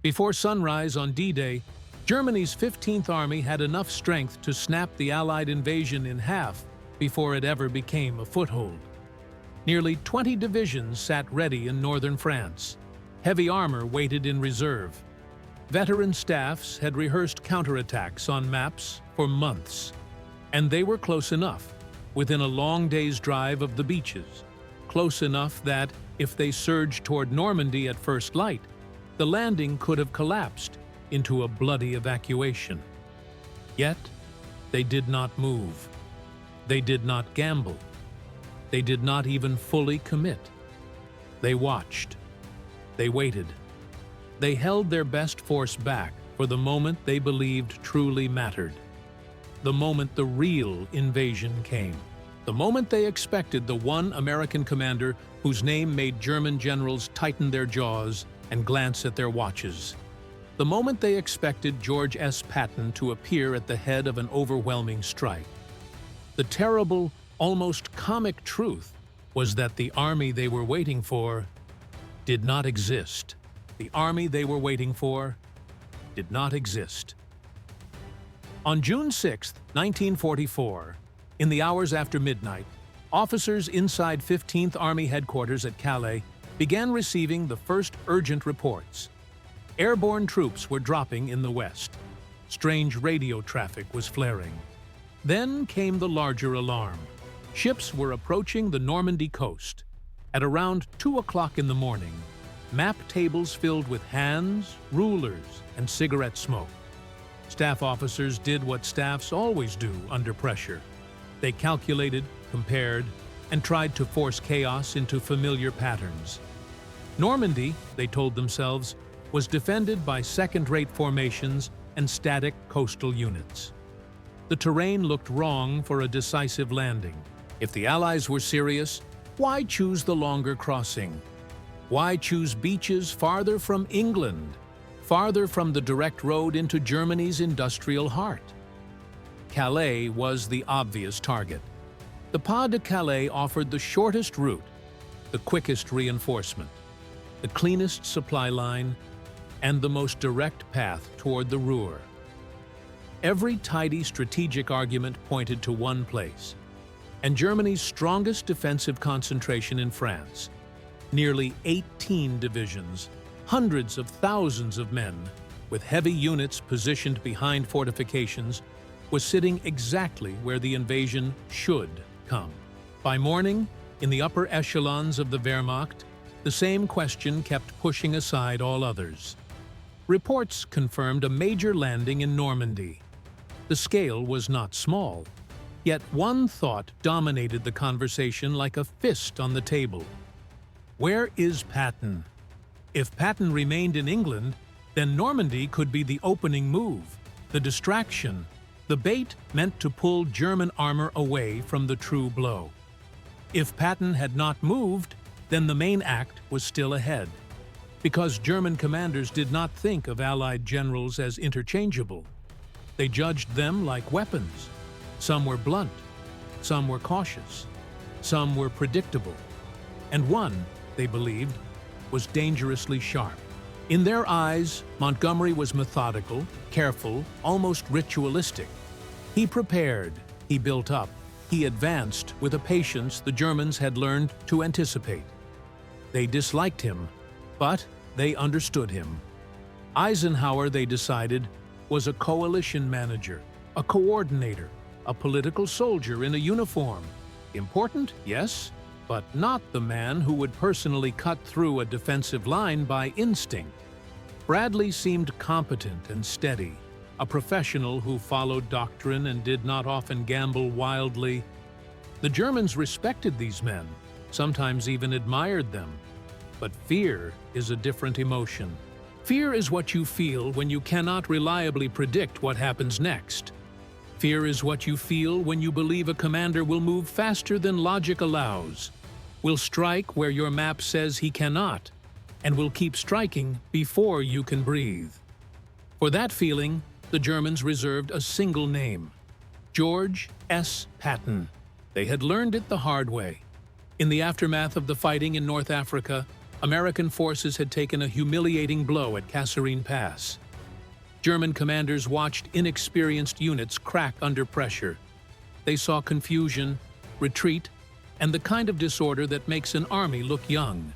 Before sunrise on D-Day, Germany's 15th Army had enough strength to snap the Allied invasion in half before it ever became a foothold. Nearly 20 divisions sat ready in northern France. Heavy armor waited in reserve. Veteran staffs had rehearsed counterattacks on maps for months. And they were close enough, within a long day's drive of the beaches. Close enough that, if they surged toward Normandy at first light, the landing could have collapsed into a bloody evacuation. Yet, they did not move. They did not gamble. They did not even fully commit. They watched. They waited. They held their best force back for the moment they believed truly mattered. The moment the real invasion came. The moment they expected the one American commander whose name made German generals tighten their jaws and glance at their watches. The moment they expected George S. Patton to appear at the head of an overwhelming strike. The terrible, almost comic truth was that the army they were waiting for did not exist. The army they were waiting for did not exist. On June 6, 1944, in the hours after midnight, officers inside 15th Army headquarters at Calais began receiving the first urgent reports. Airborne troops were dropping in the west. Strange radio traffic was flaring. Then came the larger alarm. Ships were approaching the Normandy coast. At around 2 o'clock in the morning, map tables filled with hands, rulers, and cigarette smoke. Staff officers did what staffs always do under pressure. They calculated, compared, and tried to force chaos into familiar patterns. Normandy, they told themselves, was defended by second-rate formations and static coastal units. The terrain looked wrong for a decisive landing. If the Allies were serious, why choose the longer crossing? Why choose beaches farther from England, farther from the direct road into Germany's industrial heart? Calais was the obvious target. The Pas de Calais offered the shortest route, the quickest reinforcement, the cleanest supply line, and the most direct path toward the Ruhr. Every tidy strategic argument pointed to one place, and Germany's strongest defensive concentration in France. Nearly 18 divisions, hundreds of thousands of men, with heavy units positioned behind fortifications, was sitting exactly where the invasion should come. By morning, in the upper echelons of the Wehrmacht, the same question kept pushing aside all others. Reports confirmed a major landing in Normandy. The scale was not small, yet one thought dominated the conversation like a fist on the table. Where is Patton? If Patton remained in England, then Normandy could be the opening move, the distraction, the bait meant to pull German armor away from the true blow. If Patton had not moved, then the main act was still ahead, because German commanders did not think of Allied generals as interchangeable. They judged them like weapons. Some were blunt, some were cautious, some were predictable, and one, they believed, was dangerously sharp. In their eyes, Montgomery was methodical, careful, almost ritualistic. He prepared, he built up, he advanced with a patience the Germans had learned to anticipate. They disliked him, but they understood him. Eisenhower, they decided, was a coalition manager, a coordinator, a political soldier in a uniform. Important, yes, but not the man who would personally cut through a defensive line by instinct. Bradley seemed competent and steady, a professional who followed doctrine and did not often gamble wildly. The Germans respected these men, sometimes even admired them. But fear is a different emotion. Fear is what you feel when you cannot reliably predict what happens next. Fear is what you feel when you believe a commander will move faster than logic allows, will strike where your map says he cannot, and will keep striking before you can breathe. For that feeling, the Germans reserved a single name: George S. Patton. They had learned it the hard way. In the aftermath of the fighting in North Africa, American forces had taken a humiliating blow at Kasserine Pass. German commanders watched inexperienced units crack under pressure. They saw confusion, retreat, and the kind of disorder that makes an army look young.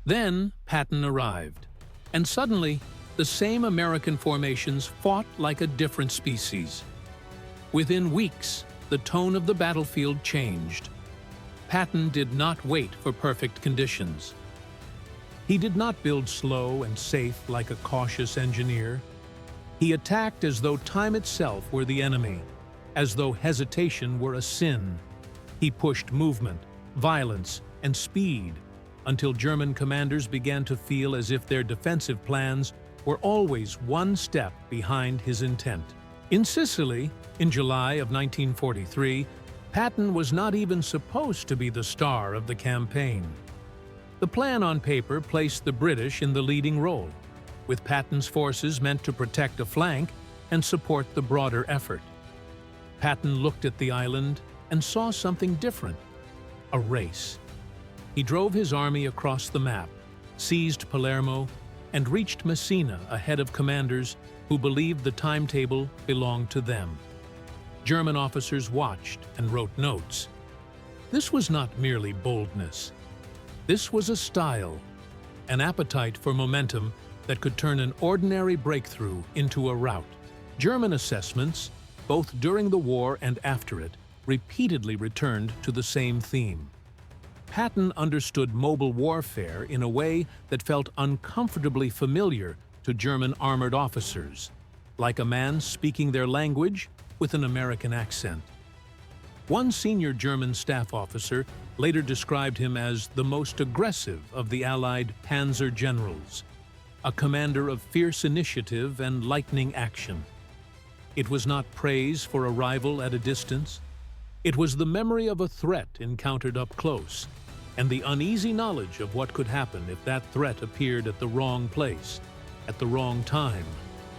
Then Patton arrived, and suddenly the same American formations fought like a different species. Within weeks, the tone of the battlefield changed. Patton did not wait for perfect conditions. He did not build slow and safe like a cautious engineer. He attacked as though time itself were the enemy, as though hesitation were a sin. He pushed movement, violence, and speed until German commanders began to feel as if their defensive plans were always one step behind his intent. In Sicily, in July of 1943, Patton was not even supposed to be the star of the campaign. The plan on paper placed the British in the leading role, with Patton's forces meant to protect a flank and support the broader effort. Patton looked at the island and saw something different: a race. He drove his army across the map, seized Palermo, and reached Messina ahead of commanders who believed the timetable belonged to them. German officers watched and wrote notes. This was not merely boldness. This was a style, an appetite for momentum that could turn an ordinary breakthrough into a rout. German assessments, both during the war and after it, repeatedly returned to the same theme. Patton understood mobile warfare in a way that felt uncomfortably familiar to German armored officers, like a man speaking their language with an American accent. One senior German staff officer later described him as the most aggressive of the Allied panzer generals, a commander of fierce initiative and lightning action. It was not praise for a rival at a distance. It was the memory of a threat encountered up close, and the uneasy knowledge of what could happen if that threat appeared at the wrong place, at the wrong time,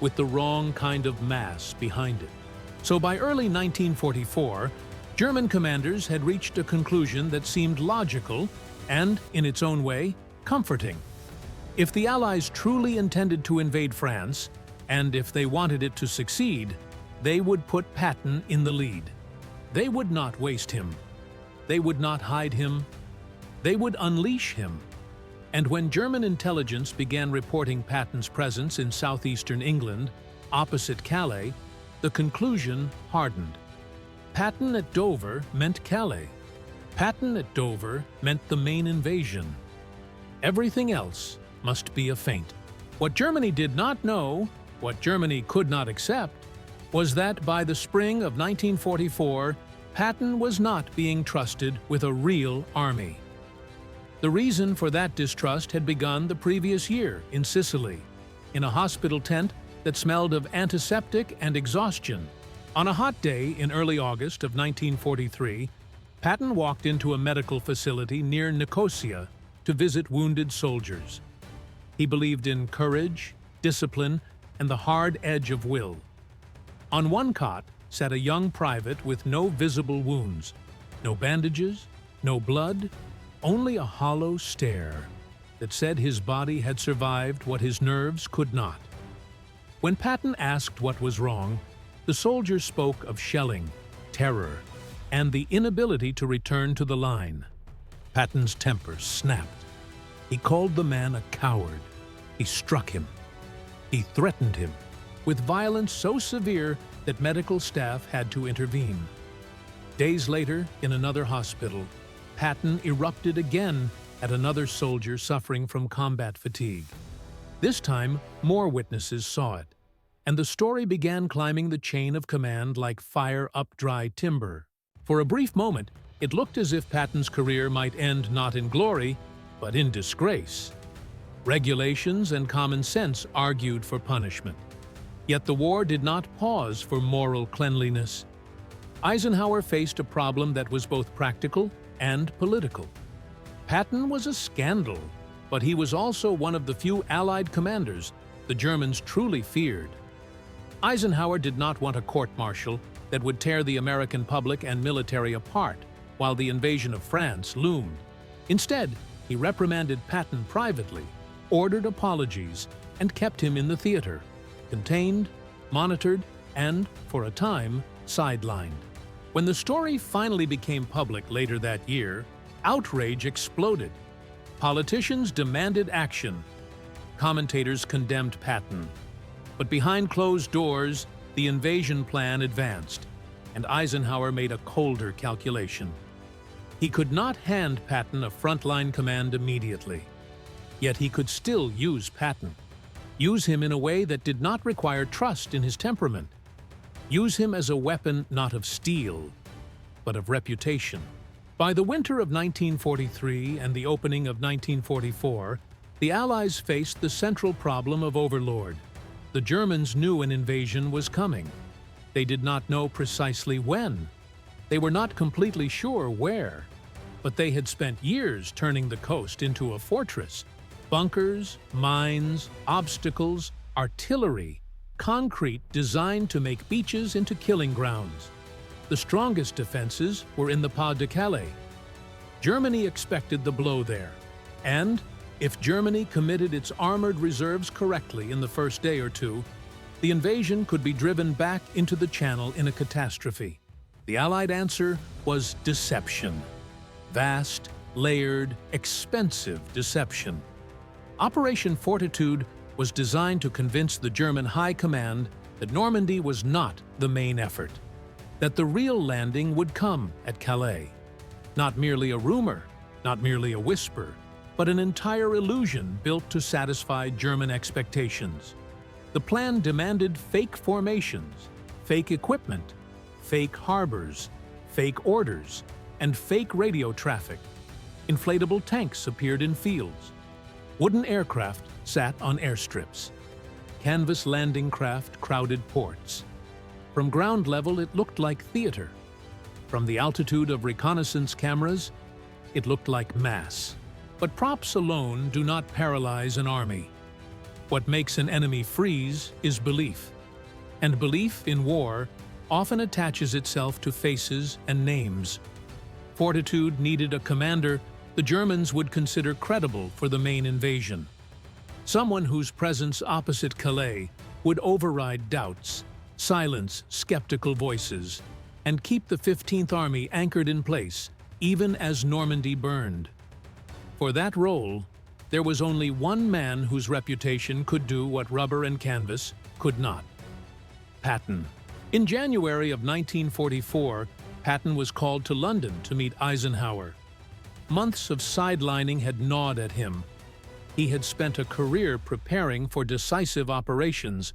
with the wrong kind of mass behind it. So by early 1944, German commanders had reached a conclusion that seemed logical and, in its own way, comforting. If the Allies truly intended to invade France, and if they wanted it to succeed, they would put Patton in the lead. They would not waste him. They would not hide him. They would unleash him. And when German intelligence began reporting Patton's presence in southeastern England, opposite Calais, the conclusion hardened. Patton at Dover meant Calais. Patton at Dover meant the main invasion. Everything else must be a feint. What Germany did not know, what Germany could not accept, was that by the spring of 1944, Patton was not being trusted with a real army. The reason for that distrust had begun the previous year in Sicily, in a hospital tent that smelled of antiseptic and exhaustion. On a hot day in early August of 1943, Patton walked into a medical facility near Nicosia to visit wounded soldiers. He believed in courage, discipline, and the hard edge of will. On one cot sat a young private with no visible wounds, no bandages, no blood, only a hollow stare that said his body had survived what his nerves could not. When Patton asked what was wrong, the soldier spoke of shelling, terror, and the inability to return to the line. Patton's temper snapped. He called the man a coward. He struck him. He threatened him, with violence so severe that medical staff had to intervene. Days later, in another hospital, Patton erupted again at another soldier suffering from combat fatigue. This time, more witnesses saw it, and the story began climbing the chain of command like fire up dry timber. For a brief moment, it looked as if Patton's career might end not in glory, but in disgrace. Regulations and common sense argued for punishment. Yet the war did not pause for moral cleanliness. Eisenhower faced a problem that was both practical and political. Patton was a scandal, but he was also one of the few Allied commanders the Germans truly feared. Eisenhower did not want a court-martial that would tear the American public and military apart while the invasion of France loomed. Instead, He reprimanded Patton privately, ordered apologies, and kept him in the theater, contained, monitored, and, for a time, sidelined. When the story finally became public later that year, outrage exploded. Politicians demanded action. Commentators condemned Patton. But behind closed doors, the invasion plan advanced, and Eisenhower made a colder calculation. He could not hand Patton a frontline command immediately. Yet he could still use Patton. Use him in a way that did not require trust in his temperament. Use him as a weapon not of steel, but of reputation. By the winter of 1943 and the opening of 1944, the Allies faced the central problem of overlord. The Germans knew an invasion was coming. They did not know precisely when. They were not completely sure where. But they had spent years turning the coast into a fortress. Bunkers, mines, obstacles, artillery, concrete designed to make beaches into killing grounds. The strongest defenses were in the Pas de Calais. Germany expected the blow there, and if Germany committed its armored reserves correctly in the first day or two, the invasion could be driven back into the Channel in a catastrophe. The Allied answer was deception. Vast, layered, expensive deception. Operation Fortitude was designed to convince the German High Command that Normandy was not the main effort, that the real landing would come at Calais. Not merely a rumor, not merely a whisper, but an entire illusion built to satisfy German expectations. The plan demanded fake formations, fake equipment, fake harbors, fake orders, and fake radio traffic. Inflatable tanks appeared in fields. Wooden aircraft sat on airstrips. Canvas landing craft crowded ports. From ground level, it looked like theater. From the altitude of reconnaissance cameras, it looked like mass. But props alone do not paralyze an army. What makes an enemy freeze is belief. And belief in war often attaches itself to faces and names. Fortitude needed a commander the Germans would consider credible for the main invasion. Someone whose presence opposite Calais would override doubts, silence skeptical voices, and keep the 15th Army anchored in place, even as Normandy burned. For that role, there was only one man whose reputation could do what rubber and canvas could not: Patton. In January of 1944, Patton was called to London to meet Eisenhower. Months of sidelining had gnawed at him. He had spent a career preparing for decisive operations,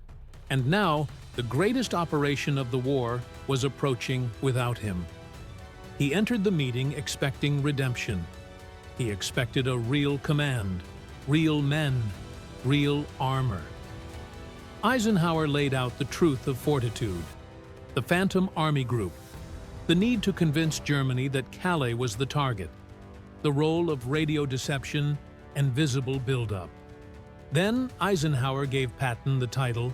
and now the greatest operation of the war was approaching without him. He entered the meeting expecting redemption. He expected a real command, real men, real armor. Eisenhower laid out the truth of Fortitude, the Phantom Army Group, the need to convince Germany that Calais was the target, the role of radio deception and visible buildup. Then Eisenhower gave Patton the title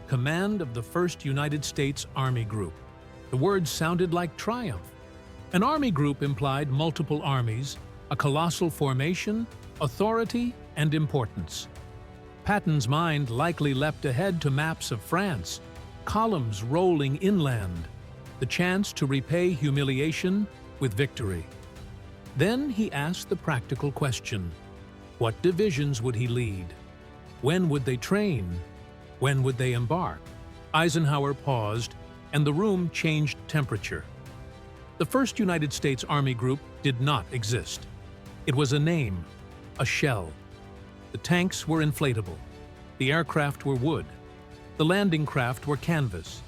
Command of the 1st United States Army Group. The words sounded like triumph. An army group implied multiple armies, a colossal formation, authority, and importance. Patton's mind likely leapt ahead to maps of France, columns rolling inland, the chance to repay humiliation with victory. Then he asked the practical question: what divisions would he lead? When would they train? When would they embark? Eisenhower paused, and the room changed temperature. The 1st United States Army Group did not exist. It was a name, a shell. The tanks were inflatable. The aircraft were wood. The landing craft were canvas.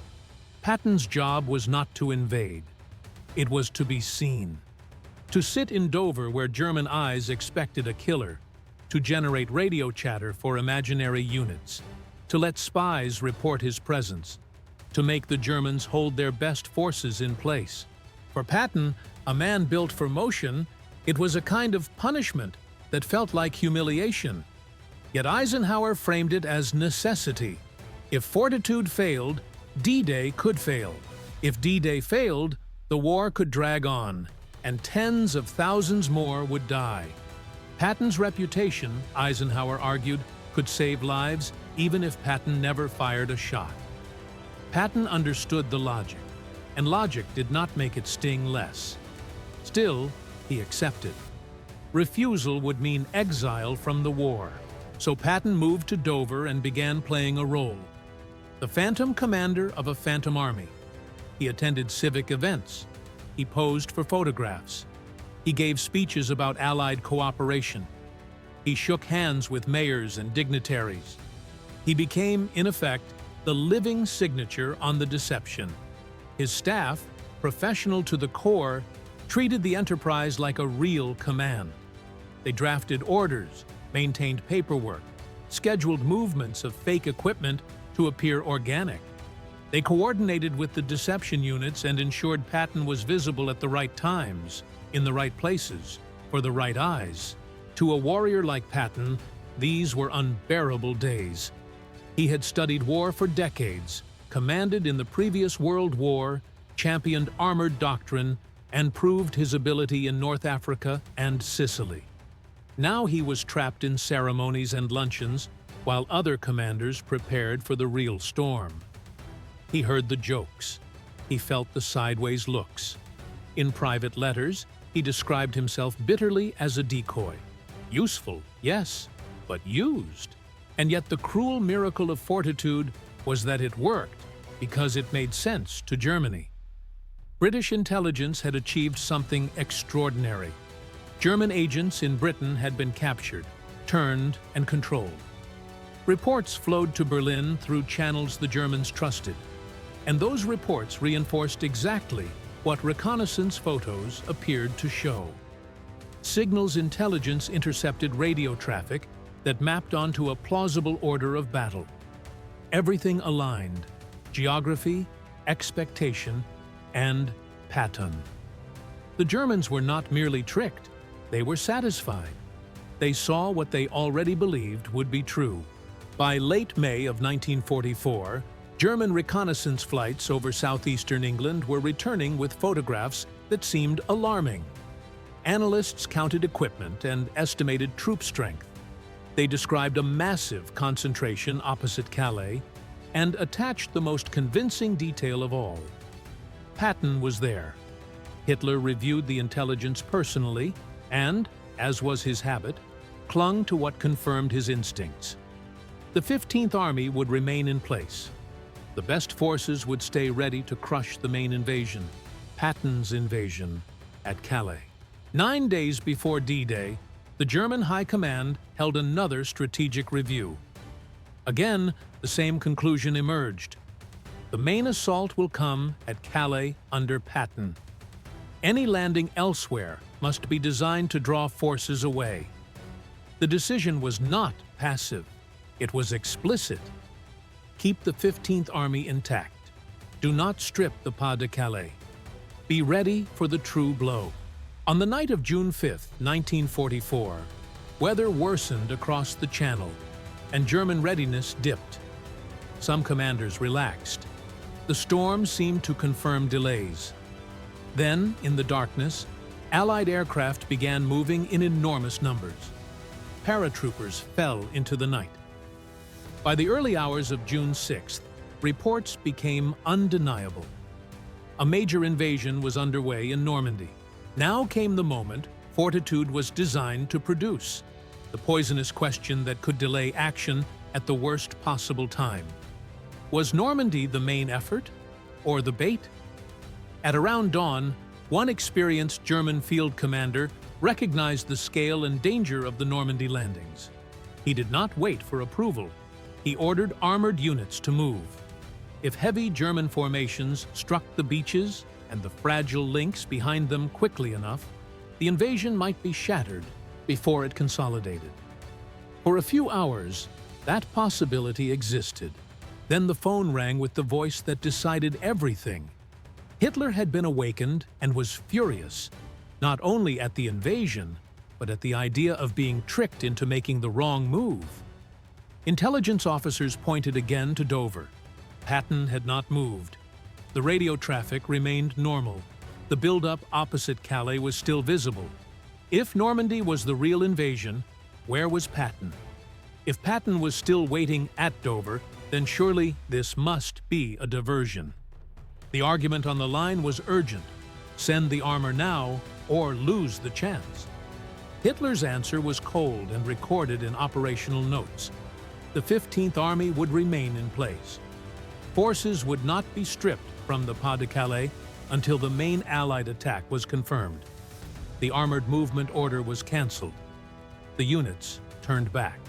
Patton's job was not to invade. It was to be seen. To sit in Dover where German eyes expected a killer, to generate radio chatter for imaginary units, to let spies report his presence, to make the Germans hold their best forces in place. For Patton, a man built for motion, it was a kind of punishment that felt like humiliation. Yet Eisenhower framed it as necessity. If Fortitude failed, D-Day could fail. If D-Day failed, the war could drag on, and tens of thousands more would die. Patton's reputation, Eisenhower argued, could save lives even if Patton never fired a shot. Patton understood the logic, and logic did not make it sting less. Still, he accepted. Refusal would mean exile from the war, so Patton moved to Dover and began playing a role. The Phantom Commander of a Phantom Army. He attended civic events. He posed for photographs. He gave speeches about Allied cooperation. He shook hands with mayors and dignitaries. He became, in effect, the living signature on the deception. His staff, professional to the core, treated the enterprise like a real command. They drafted orders, maintained paperwork, scheduled movements of fake equipment to appear organic. They coordinated with the deception units and ensured Patton was visible at the right times, in the right places, for the right eyes. To a warrior like Patton, these were unbearable days. He had studied war for decades, commanded in the previous World War, championed armored doctrine, and proved his ability in North Africa and Sicily. Now he was trapped in ceremonies and luncheons, while other commanders prepared for the real storm. He heard the jokes. He felt the sideways looks. In private letters, he described himself bitterly as a decoy. Useful, yes, but used. And yet the cruel miracle of fortitude was that it worked because it made sense to Germany. British intelligence had achieved something extraordinary. German agents in Britain had been captured, turned, and controlled. Reports flowed to Berlin through channels the Germans trusted, and those reports reinforced exactly what reconnaissance photos appeared to show. Signals intelligence intercepted radio traffic that mapped onto a plausible order of battle. Everything aligned: geography, expectation, and Patton. The Germans were not merely tricked, they were satisfied. They saw what they already believed would be true. By late May of 1944, German reconnaissance flights over southeastern England were returning with photographs that seemed alarming. Analysts counted equipment and estimated troop strength. They described a massive concentration opposite Calais and attached the most convincing detail of all. Patton was there. Hitler reviewed the intelligence personally and, as was his habit, clung to what confirmed his instincts. The 15th Army would remain in place. The best forces would stay ready to crush the main invasion, Patton's invasion, at Calais. 9 days before D-Day, the German High Command held another strategic review. Again, the same conclusion emerged. The main assault will come at Calais under Patton. Any landing elsewhere must be designed to draw forces away. The decision was not passive. It was explicit. Keep the 15th Army intact. Do not strip the Pas de Calais. Be ready for the true blow. On the night of June 5, 1944, weather worsened across the Channel, and German readiness dipped. Some commanders relaxed. The storm seemed to confirm delays. Then, in the darkness, Allied aircraft began moving in enormous numbers. Paratroopers fell into the night. By the early hours of June 6th, reports became undeniable. A major invasion was underway in Normandy. Now came the moment fortitude was designed to produce, the poisonous question that could delay action at the worst possible time. Was Normandy the main effort, or the bait? At around dawn, one experienced German field commander recognized the scale and danger of the Normandy landings. He did not wait for approval. He ordered armored units to move. If heavy German formations struck the beaches and the fragile links behind them quickly enough, the invasion might be shattered before it consolidated. For a few hours, that possibility existed. Then the phone rang with the voice that decided everything. Hitler had been awakened and was furious, not only at the invasion, but at the idea of being tricked into making the wrong move. Intelligence officers pointed again to Dover. Patton had not moved. The radio traffic remained normal. The buildup opposite Calais was still visible. If Normandy was the real invasion, where was Patton? If Patton was still waiting at Dover, then surely this must be a diversion. The argument on the line was urgent: send the armor now or lose the chance. Hitler's answer was cold and recorded in operational notes. The 15th Army would remain in place. Forces would not be stripped from the Pas de Calais until the main Allied attack was confirmed. The armored movement order was cancelled. The units turned back.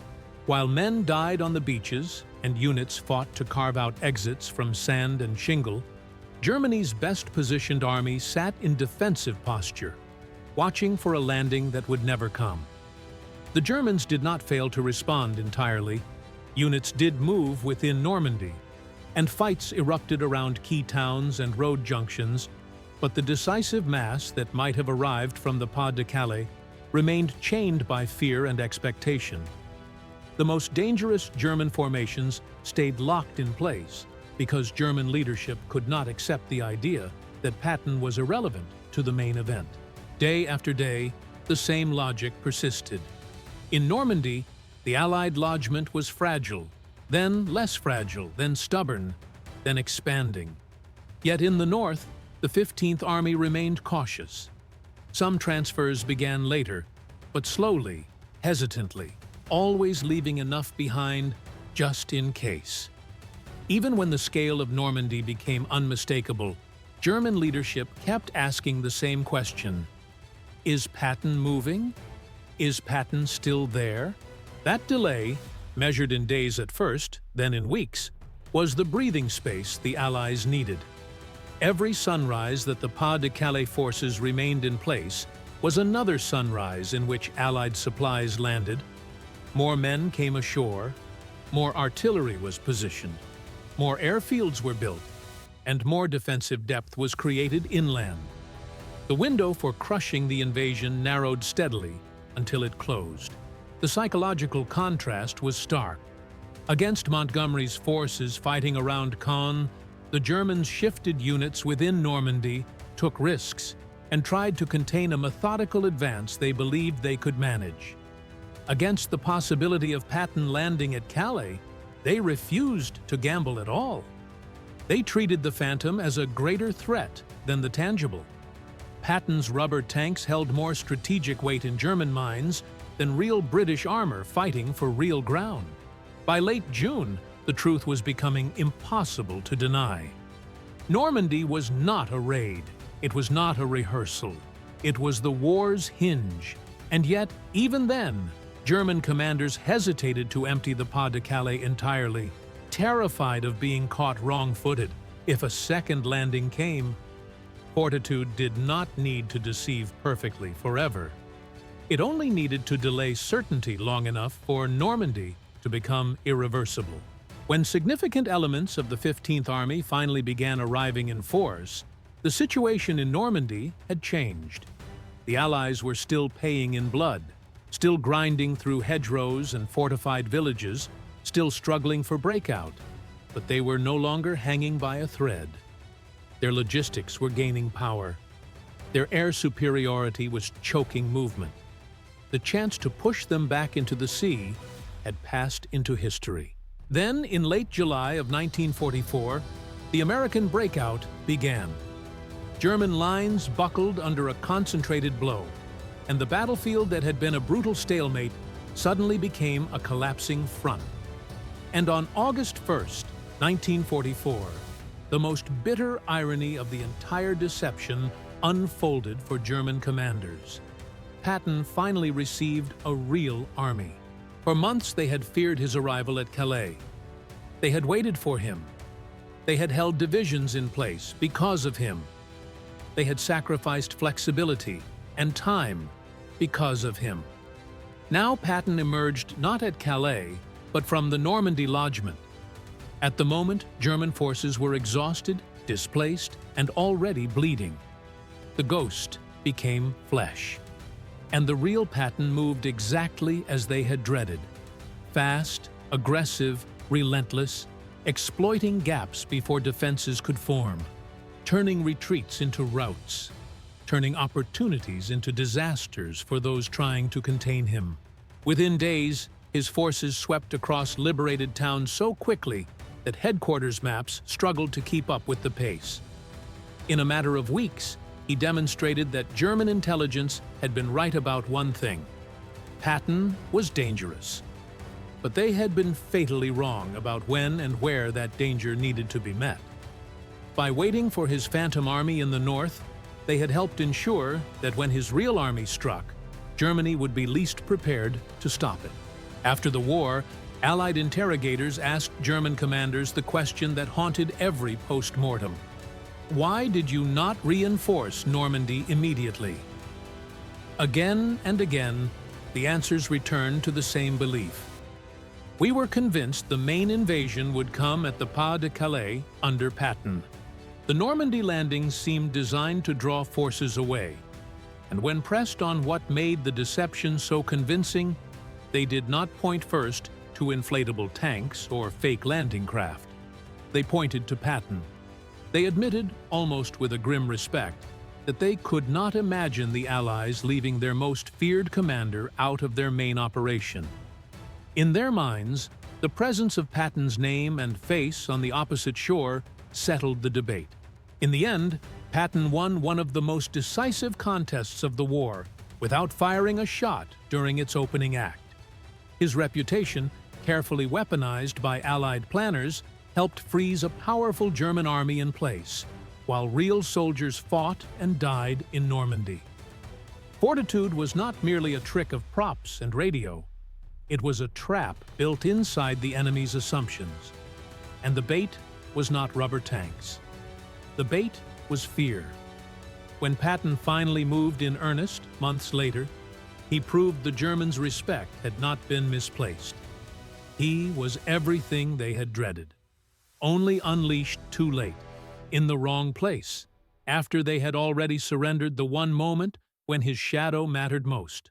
While men died on the beaches and units fought to carve out exits from sand and shingle, Germany's best-positioned army sat in defensive posture, watching for a landing that would never come. The Germans did not fail to respond entirely. Units did move within Normandy, and fights erupted around key towns and road junctions, but the decisive mass that might have arrived from the Pas de Calais remained chained by fear and expectation. The most dangerous German formations stayed locked in place because German leadership could not accept the idea that Patton was irrelevant to the main event. Day after day, the same logic persisted. In Normandy, the Allied lodgment was fragile, then less fragile, then stubborn, then expanding. Yet in the north, the 15th Army remained cautious. Some transfers began later, but slowly, hesitantly, always leaving enough behind just in case. Even when the scale of Normandy became unmistakable, German leadership kept asking the same question: is Patton moving? Is Patton still there? That delay, measured in days at first, then in weeks, was the breathing space the Allies needed. Every sunrise that the Pas de Calais forces remained in place was another sunrise in which Allied supplies landed. More men came ashore, more artillery was positioned, more airfields were built, and more defensive depth was created inland. The window for crushing the invasion narrowed steadily until it closed. The psychological contrast was stark. Against Montgomery's forces fighting around Caen, the Germans shifted units within Normandy, took risks, and tried to contain a methodical advance they believed they could manage. Against the possibility of Patton landing at Calais, they refused to gamble at all. They treated the Phantom as a greater threat than the tangible. Patton's rubber tanks held more strategic weight in German minds than real British armor fighting for real ground. By late June, the truth was becoming impossible to deny. Normandy was not a raid. It was not a rehearsal. It was the war's hinge. And yet, even then, German commanders hesitated to empty the Pas de Calais entirely, terrified of being caught wrong-footed if a second landing came. Fortitude did not need to deceive perfectly forever. It only needed to delay certainty long enough for Normandy to become irreversible. When significant elements of the 15th Army finally began arriving in force, the situation in Normandy had changed. The Allies were still paying in blood, still grinding through hedgerows and fortified villages, still struggling for breakout, but they were no longer hanging by a thread. Their logistics were gaining power. Their air superiority was choking movement. The chance to push them back into the sea had passed into history. Then, in late July of 1944, the American breakout began. German lines buckled under a concentrated blow, and the battlefield that had been a brutal stalemate suddenly became a collapsing front. And on August 1st, 1944, the most bitter irony of the entire deception unfolded for German commanders. Patton finally received a real army. For months they had feared his arrival at Calais. They had waited for him. They had held divisions in place because of him. They had sacrificed flexibility and time because of him. Now Patton emerged not at Calais, but from the Normandy lodgment. At the moment, German forces were exhausted, displaced, and already bleeding. The ghost became flesh. And the real Patton moved exactly as they had dreaded. Fast, aggressive, relentless, exploiting gaps before defenses could form, turning retreats into routs. turning opportunities into disasters for those trying to contain him. Within days, his forces swept across liberated towns so quickly that headquarters maps struggled to keep up with the pace. In a matter of weeks, he demonstrated that German intelligence had been right about one thing: Patton was dangerous. But they had been fatally wrong about when and where that danger needed to be met. By waiting for his phantom army in the north, they had helped ensure that when his real army struck, Germany would be least prepared to stop it. After the war, Allied interrogators asked German commanders the question that haunted every post-mortem: why did you not reinforce Normandy immediately? Again and again, the answers returned to the same belief. We were convinced the main invasion would come at the Pas de Calais under Patton. The Normandy landings seemed designed to draw forces away, and when pressed on what made the deception so convincing, they did not point first to inflatable tanks or fake landing craft. They pointed to Patton. They admitted, almost with a grim respect, that they could not imagine the Allies leaving their most feared commander out of their main operation. In their minds, the presence of Patton's name and face on the opposite shore settled the debate. In the end, Patton won one of the most decisive contests of the war without firing a shot during its opening act. His reputation, carefully weaponized by Allied planners, helped freeze a powerful German army in place, while real soldiers fought and died in Normandy. Fortitude was not merely a trick of props and radio. It was a trap built inside the enemy's assumptions. And the bait was not rubber tanks. The bait was fear. When Patton finally moved in earnest, months later, he proved the Germans' respect had not been misplaced. He was everything they had dreaded, only unleashed too late, in the wrong place, after they had already surrendered the one moment when his shadow mattered most.